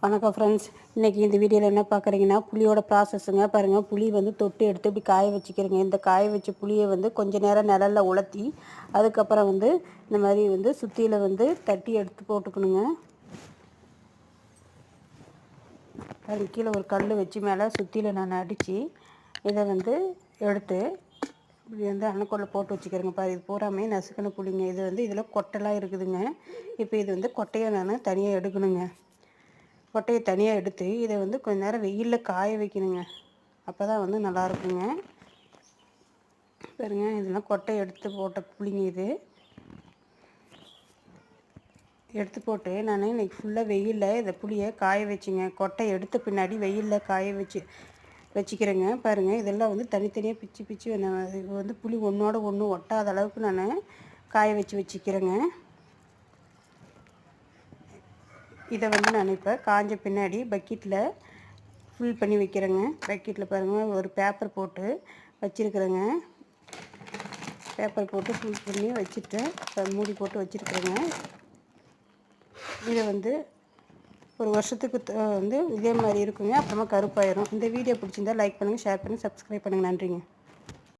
வணக்கம் ஃப்ரெண்ட்ஸ். இன்றைக்கி இந்த வீடியோவில் என்ன பார்க்குறீங்கன்னா, புளியோட ப்ராசஸ்ஸுங்க. பாருங்கள், புளி வந்து தொட்டு எடுத்து இப்படி காய வச்சுக்கிறேங்க. இந்த காய வச்ச புளியை வந்து கொஞ்சம் நேரம் நிழலில் உலர்த்தி அதுக்கப்புறம் வந்து இந்த மாதிரி வந்து சுத்தியில் வந்து தட்டி எடுத்து போட்டுக்கணுங்க. அது கீழே ஒரு கல் வச்சு மேலே சுத்தியில் நான் அடித்து இதை வந்து எடுத்து இப்படி வந்து அணைக்குள்ள போட்டு வச்சுக்கிறேங்க. பாரு, இது பூராமே நசுக்கின புளிங்க. இது வந்து இதில் கொட்டைலாம் இருக்குதுங்க. இப்போ இது வந்து கொட்டையை நான் தனியாக எடுக்கணுங்க. கொட்டையை தனியாக எடுத்து இதை வந்து கொஞ்ச நேரம் வெயிலில் காய வைக்கணுங்க. அப்போ தான் வந்து நல்லாயிருக்குங்க. பாருங்க, இதெல்லாம் கொட்டையை எடுத்து போட்ட புளிங்க. இது எடுத்து போட்டு நான் இன்றைக்கி ஃபுல்லாக வெயிலில் இந்த புளியை காய வச்சுங்க. கொட்டை எடுத்த பின்னாடி வெயிலில் காய வச்சுக்கிறேங்க. பாருங்கள், இதெல்லாம் வந்து தனித்தனியாக பிச்சு வந்து புளி ஒன்றோட ஒன்று ஒட்டாத அளவுக்கு நான் காய வச்சுக்கிறேங்க. இதை வந்து நான் இப்போ காஞ்ச பின்னாடி பக்கெட்டில் ஃபில் பண்ணி வைக்கிறேங்க. பக்கெட்டில் பாருங்கள், ஒரு பேப்பர் போட்டு வச்சுருக்குறேங்க. பேப்பர் போட்டு ஃபில் பண்ணி வச்சுட்டு மூடி போட்டு வச்சுருக்குறேங்க. இதை வந்து ஒரு வருஷத்துக்கு வந்து இதே மாதிரி இருக்குங்க. அப்புறமா கருப்பாயிரும். இந்த வீடியோ பிடிச்சிருந்தால் லைக் பண்ணுங்கள், ஷேர் பண்ணுங்கள், சப்ஸ்கிரைப் பண்ணுங்கள். நன்றிங்க.